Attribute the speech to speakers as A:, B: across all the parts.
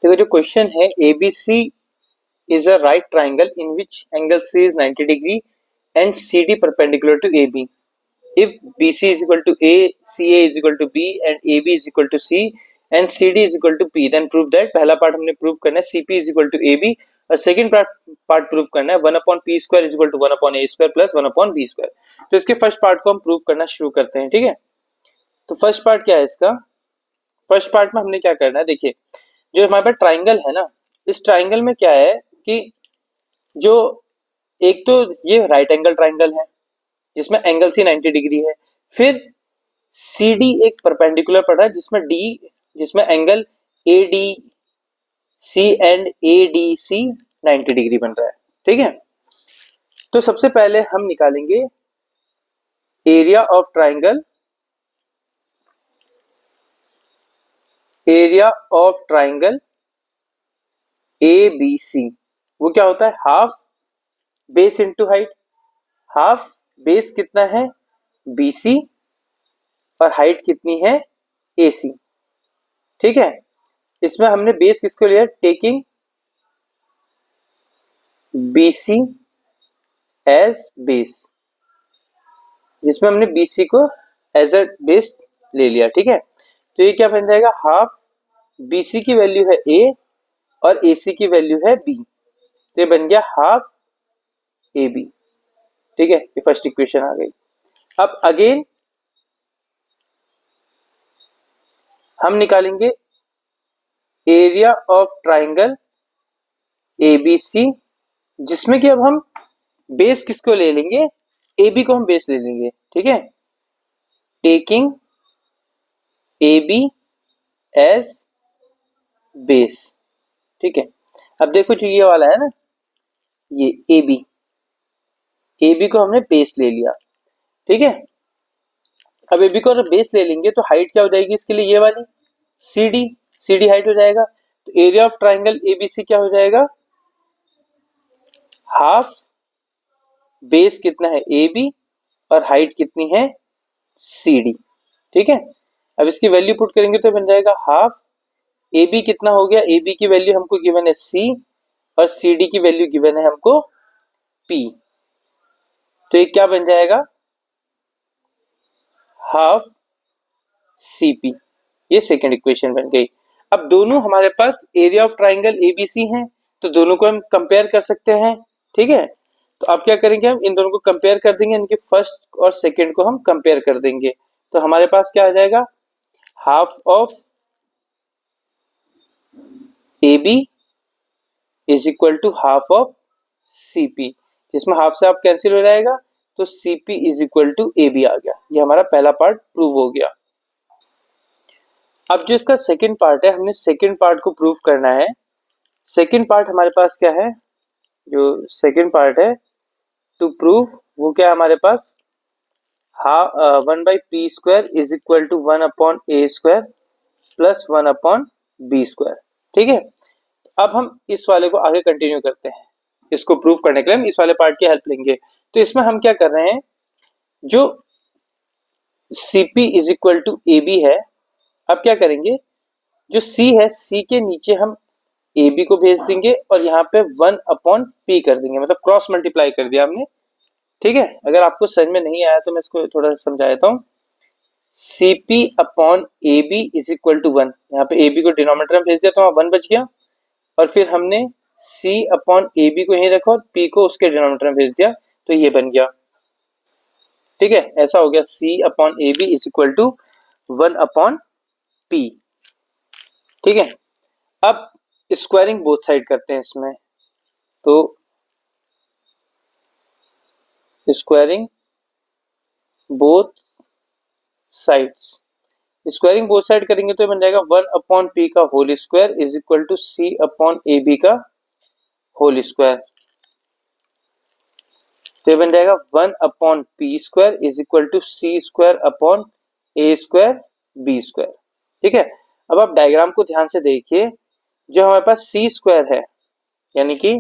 A: देखो जो क्वेश्चन है, ABC is a right triangle in which angle C is 90 degree and CD perpendicular to AB. If BC is equal to A, CA is equal to B and AB is equal to C and CD is equal to P, then prove that। पहला part हमने prove करना है CP is equal to AB और second part prove करना है 1 upon P square is equal to 1 upon A square plus 1 upon B square। तो इसके first part को हम प्रूव करना शुरू करते हैं, ठीक है। तो फर्स्ट पार्ट क्या है इसका? फर्स्ट पार्ट में हमने क्या करना है, देखिए जो हमारे पास ट्राइंगल है ना, इस ट्राइंगल में क्या है कि जो एक तो ये राइट एंगल ट्राइंगल है जिसमें एंगल सी 90 डिग्री है, फिर सी डी एक परपेंडिकुलर पड़ रहा है जिसमें angle A D C and A D C 90 degree बन रहा है, ठीक है। तो सबसे पहले हम निकालेंगे area of triangle, A B C. वो क्या होता है? Half base into height. Half base कितना है? BC और हाइट कितनी है? AC, ठीक है। इसमें हमने बेस किसको लिया? टेकिंग BC एज बेस, जिसमें हमने BC को एज अ बेस ले लिया, ठीक है। तो ये क्या बन जाएगा? हाफ BC की वैल्यू है A और AC की वैल्यू है B, तो ये बन गया हाफ AB, ठीक है। ये फर्स्ट इक्वेशन आ गई। अब अगेन हम निकालेंगे एरिया ऑफ ट्राइंगल ABC, जिसमें कि अब हम बेस किसको ले लेंगे? AB को हम बेस ले लेंगे, ठीक है। टेकिंग AB एज बेस, ठीक है। अब देखो जो ये वाला है ना, ये AB को हमने बेस ले लिया, ठीक है। अब AB को अगर बेस ले लेंगे तो हाइट क्या हो जाएगी इसके लिए? ये वाली CD हाइट हो जाएगा। तो एरिया ऑफ ट्राइंगल ABC क्या हो जाएगा? हाफ बेस कितना है? AB और हाइट कितनी है? CD, ठीक है। अब इसकी वैल्यू पुट करेंगे तो बन जाएगा हाफ AB कितना हो गया? AB की वैल्यू हमको गिवन है C और CD की वैल्यू गिवन है हमको P, तो ये क्या बन जाएगा? Half CP। ये सेकंड इक्वेशन बन गई। अब दोनों हमारे पास एरिया ऑफ ट्राइंगल ABC हैं, तो दोनों को हम कंपेयर कर सकते हैं, ठीक है। तो अब क्या करेंगे? हम इन दोनों को कंपेयर कर देंगे, इनके फर्स्ट और सेकंड को हम कंपेयर कर देंगे। तो हमारे पास क्या आ जाएगा? Half of AB is equal to half of CP, जिसमें हाफ से हाफ कैंसिल हो जाएगा, तो CP is equal to AB आ गया। ये हमारा पहला पार्ट प्रूव हो गया। अब जो इसका सेकंड पार्ट है, हमने सेकंड पार्ट को प्रूव करना है। सेकंड पार्ट हमारे पास क्या है? जो सेकंड पार्ट है टू प्रूव, वो क्या है हमारे पास? 1/p square is equal to 1 upon A square plus 1 upon B square, ठीक है। अब हम इस वाले को आगे कंटिन्यू करते हैं। इसको प्रूव करने के लिए हम इस वाले पार्ट की हेल्प लेंगे। तो इसमें हम क्या कर रहे हैं? जो CP is equal to AB है, अब क्या करेंगे? जो C है, C के नीचे हम AB को भेज देंगे और यहाँ पे 1 अपॉन P कर देंगे, मतलब क्रॉस मल्टीप्लाई कर दिया हमने, ठीक है। अगर आपको समझ में नहीं आया तो मैं इसको थोड़ा सा समझा देता हूँ। CP upon AB is equal to 1, यहाँ पे AB को डिनोमिनेटर में भेज दिया तो वहां 1 बच गया, और फिर हमने C अपॉन AB को यहीं रखा और P को उसके डिनोमिनेटर में भेज दिया, तो ये बन गया, ठीक है। ऐसा हो गया C upon AB is equal to 1 upon P, ठीक है। अब स्क्वायरिंग बोथ साइड करते हैं इसमें, तो squaring both sides, squaring both side करेंगे तो बन जाएगा 1 अपॉन P का whole square is equal to C upon AB का होल स्क्वायर, तो ये बन जाएगा 1 upon P square is equal to C square upon A square B square, ठीक है। अब आप डायग्राम को ध्यान से देखिए, जो हमारे पास C स्क्वायर है, यानी कि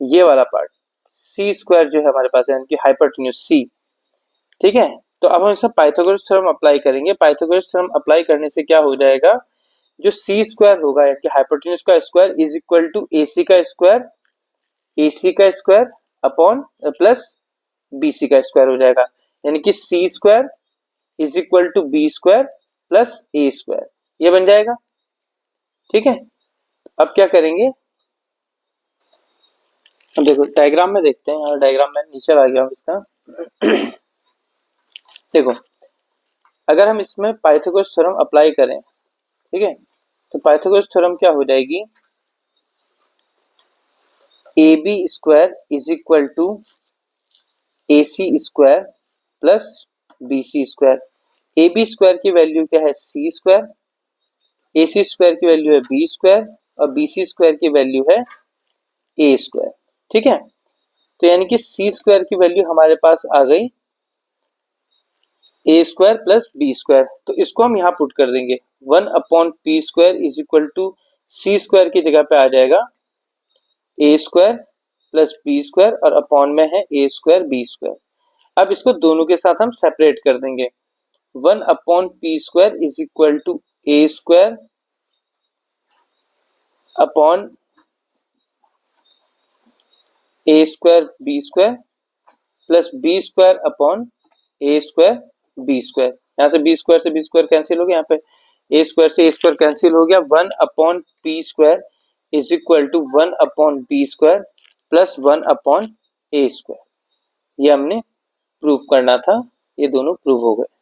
A: ये वाला पार्ट C स्क्वायर जो है हमारे पास, यानी कि हाइपोटेन्यूज C, ठीक है। तो अब हम इसमें पाइथागोरस थ्योरम अप्लाई करेंगे। पाइथागोरस थ्योरम अप्लाई करने से क्या हो जाएगा? जो सी स्क्वायर होगा या कि हाइपोटेन्यूज का square is equal to AC का स्क्वायर, एसी का स्क्वायर अपॉन प्लस बीसी का स्क्वायर हो जाएगा, यानी कि C square is equal to B square plus A square, ये बन जाएगा। ठीक है, अब क्या करेंगे, अब देखो डायग्राम में देखते हैं, यहाँ डायग्राम में नीचे आ गया हूँ इसका। देखो अगर हम इसमें पाइथागोरस थ्योरम अप्लाई करें, ठीक है, तो पाइथागोरस थ्योरम क्या हो जाएगी, A B square is equal to A C square plus B C square. A B square की वैल्यू क्या है, C square, A C square की वैल्यू है बी स्क्वायर और बी सी स्क्वायर की वैल्यू है ए स्क्वायर। ठीक है, तो यानी कि सी स्क्वायर की वैल्यू हमारे पास आ गई A square plus B square, तो इसको हम यहाँ पुट कर देंगे, 1 upon P square is equal to C square की जगह पे आ जाएगा A square plus B square और अपॉन में है ए स्क्वायर बी स्क्वायर। अब इसको दोनों के साथ हम सेपरेट कर देंगे, 1 upon P square is equal to A square upon A square B square plus B square upon A square B square. यहाँ से बी स्क्वायर कैंसिल हो गया, यहाँ पे ए स्क्वायर से ए स्क्वायर कैंसिल हो गया, 1 upon P square is equal to 1 upon B square plus 1 upon A square. ये हमने प्रूव करना था, ये दोनों प्रूव हो गए।